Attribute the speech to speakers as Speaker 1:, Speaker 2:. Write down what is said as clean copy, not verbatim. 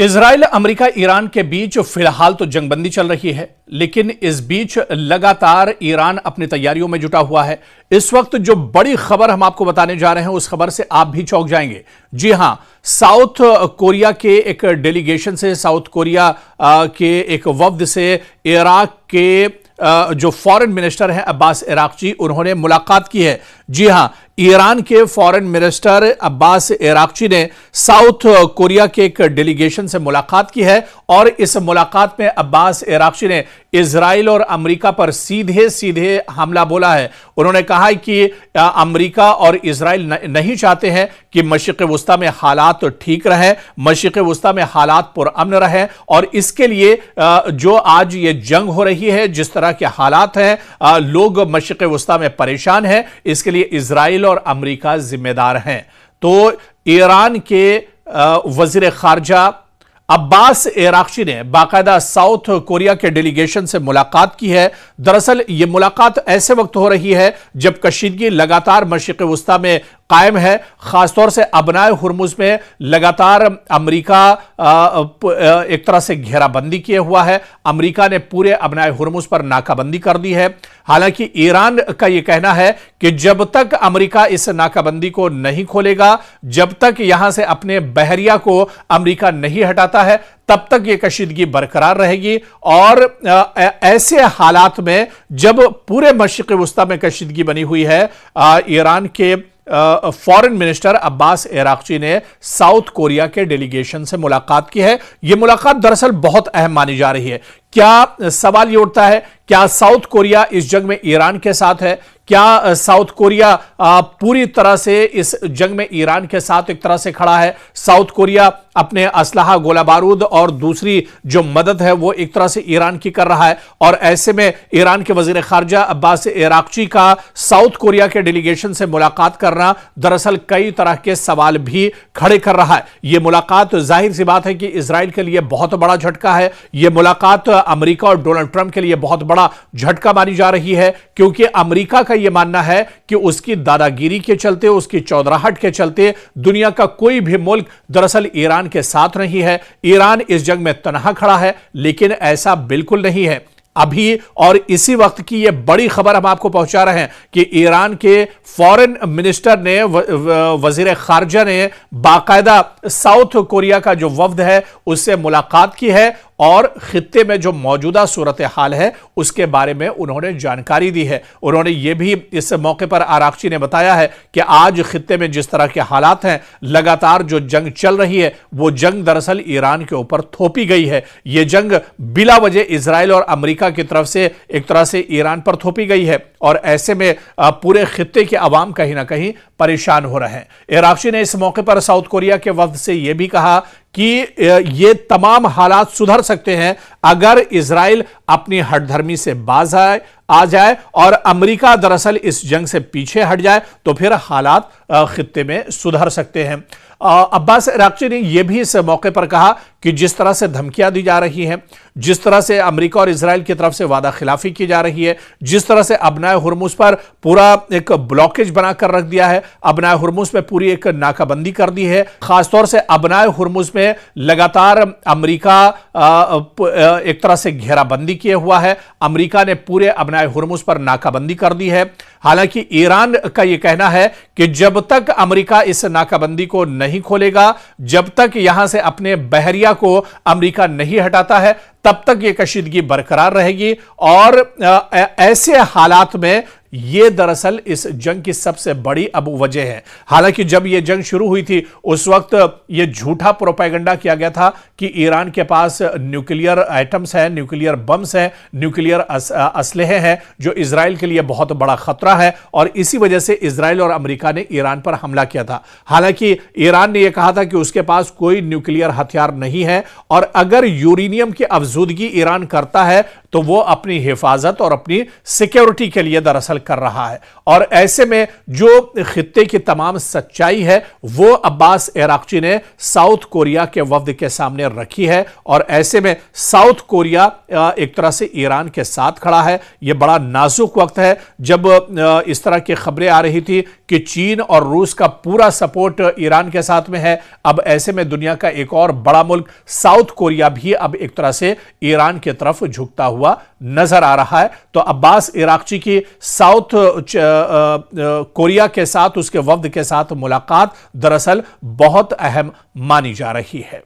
Speaker 1: Israel, America, Iran के बीच फिलहाल तो जंगबंदी चल रही है, लेकिन इस बीच लगातार ईरान अपनी तैयारियों में जुटा हुआ है। इस वक्त जो बड़ी खबर हम आपको बताने जा रहे हैं, उस खबर से आप भी चौंक जाएंगे। जी हां, साउथ कोरिया के एक डेलीगेशन से, साउथ कोरिया के एक वफ्द से इराक के जो फॉरेन मिनिस्टर हैं अब्बास इराक्ची, उन्होंने मुलाकात की है। जी हां, ईरान के फॉरेन मिनिस्टर अब्बास इराक्ची ने साउथ कोरिया के एक डेलीगेशन से मुलाकात की है और इस मुलाकात में अब्बास इराक्ची ने इजराइल और अमेरिका पर सीधे सीधे हमला बोला है। उन्होंने कहा है कि अमेरिका और इजराइल नहीं चाहते हैं कि मशरिक़ वुस्ता में हालात ठीक रहें, मशरिक़ वुस्ता में हालात पुरअमन रहें, और इसके लिए जो आज ये जंग हो रही है, जिस तरह के हालात हैं, लोग मशरिक़ वुस्ता में परेशान हैं, इसके लिए इजराइल और अमेरिका जिम्मेदार हैं। तो ईरान के वजीर खारजा अब्बास इराक्ची ने बाकायदा साउथ कोरिया के डेलीगेशन से मुलाकात की है। दरअसल यह मुलाकात ऐसे वक्त हो रही है जब कशीदगी लगातार मशरिक़ वुस्ता में कायम है। खासतौर से अबनाए हुर्मुज में लगातार अमेरिका एक तरह से घेराबंदी किए हुआ है। अमेरिका ने पूरे अबनाए हुर्मुज पर नाकाबंदी कर दी है। हालांकि ईरान का यह कहना है कि जब तक अमेरिका इस नाकाबंदी को नहीं खोलेगा, जब तक यहां से अपने बहरिया को अमेरिका नहीं हटाता है, तब तक यह कशीदगी बरकरार रहेगी। और ऐसे हालात में जब पूरे मशरिक़ वुस्ता में कशीदगी बनी हुई है, ईरान के फॉरेन मिनिस्टर अब्बास इराक्ची ने साउथ कोरिया के डेलीगेशन से मुलाकात की है। यह मुलाकात दरअसल बहुत अहम मानी जा रही है। क्या सवाल यह उठता है, क्या साउथ कोरिया इस जंग में ईरान के साथ है? क्या साउथ कोरिया पूरी तरह से इस जंग में ईरान के साथ एक तरह से खड़ा है? साउथ कोरिया अपने असलहा, गोला बारूद और दूसरी जो मदद है वो एक तरह से ईरान की कर रहा है, और ऐसे में ईरान के वजीर खारजा अब्बास इराक्ची का साउथ कोरिया के डेलीगेशन से मुलाकात करना दरअसल कई तरह के सवाल भी खड़े कर रहा है। यह मुलाकात जाहिर सी बात है कि इजराइल के लिए बहुत बड़ा झटका है। यह मुलाकात अमेरिका और डोनाल्ड ट्रंप के लिए बहुत बड़ा झटका मानी जा रही है, क्योंकि अमेरिका का यह मानना है कि उसकी दादागिरी के चलते, उसकी चौधराहट के चलते दुनिया का कोई भी मुल्क दरअसल ईरान के साथ नहीं है। ईरान इस जंग में तनहा खड़ा है, लेकिन ऐसा बिल्कुल नहीं है। अभी और इसी वक्त की यह बड़ी खबर हम आपको पहुंचा रहे हैं कि ईरान के फॉरेन मिनिस्टर ने, वजीर खारजा ने बाकायदा साउथ कोरिया का जो वफ्द है उससे मुलाकात की है और खित्ते में जो मौजूदा सूरत हाल है उसके बारे में उन्होंने जानकारी दी है। उन्होंने ये भी इस मौके पर इराक्ची ने बताया है कि आज खित्ते में जिस तरह के हालात हैं, लगातार जो जंग चल रही है, वो जंग दरअसल ईरान के ऊपर थोपी गई है। ये जंग बिला वजह इजराइल और अमेरिका की तरफ से एक तरह से ईरान पर थोपी गई है, और ऐसे में पूरे खित्ते के अवाम कहीं ना कहीं परेशान हो रहे हैं। इराक्ची ने इस मौके पर साउथ कोरिया के वफ्द से यह भी कहा कि ये तमाम हालात सुधर सकते हैं अगर इजराइल अपनी हठधर्मी से बाज आ जाए और अमेरिका दरअसल इस जंग से पीछे हट जाए, तो फिर हालात खित्ते में सुधर सकते हैं। अब्बास इराक्ची ने यह भी इस मौके पर कहा कि जिस तरह से धमकियां दी जा रही हैं, जिस तरह से अमेरिका और इजराइल की तरफ से वादा खिलाफी की जा रही है, जिस तरह से अबनाए हुर्मुज पर पूरा एक ब्लॉकेज बनाकर रख दिया है, अबनाए हुर्मुज में पूरी एक नाकाबंदी कर दी है, खासतौर से अबनाए हुर्मुज में लगातार अमेरिका एक तरह से घेराबंदी किए हुआ है। अमेरिका ने पूरे अबनाए हुर्मुज पर नाकाबंदी कर दी है। हालांकि ईरान का यह कहना है कि जब तक अमेरिका इस नाकाबंदी को नहीं खोलेगा, जब तक यहां से अपने बहरिया को अमेरिका नहीं हटाता है, तब तक यह कशीदगी बरकरार रहेगी। और ऐसे हालात में यह दरअसल इस जंग की सबसे बड़ी अब वजह है। हालांकि जब यह जंग शुरू हुई थी उस वक्त यह झूठा प्रोपेगेंडा किया गया था कि ईरान के पास न्यूक्लियर आइटम्स हैं, न्यूक्लियर बम्स हैं, न्यूक्लियर असलहे हैं, जो इजराइल के लिए बहुत बड़ा खतरा है, और इसी वजह से इजराइल और अमेरिका ने ईरान पर हमला किया था। हालांकि ईरान ने यह कहा था कि उसके पास कोई न्यूक्लियर हथियार नहीं है, और अगर यूरेनियम की अफजूदगी ईरान करता है तो वो अपनी हिफाजत और अपनी सिक्योरिटी के लिए दरअसल कर रहा है। और ऐसे में जो खित्ते की तमाम सच्चाई है वो अब्बास अराक्ची ने साउथ कोरिया के वफ्द के सामने रखी है। और ऐसे में साउथ कोरिया एक तरह से ईरान के साथ खड़ा है। यह बड़ा नाजुक वक्त है जब इस तरह की खबरें आ रही थी कि चीन और रूस का पूरा सपोर्ट ईरान के साथ में है। अब ऐसे में दुनिया का एक और बड़ा मुल्क साउथ कोरिया भी अब एक तरह से ईरान की तरफ झुकता हुआ नजर आ रहा है। तो अब्बास अराक्ची की साउथ कोरिया के साथ, उसके वफ्द के साथ मुलाकात दरअसल बहुत अहम मानी जा रही है।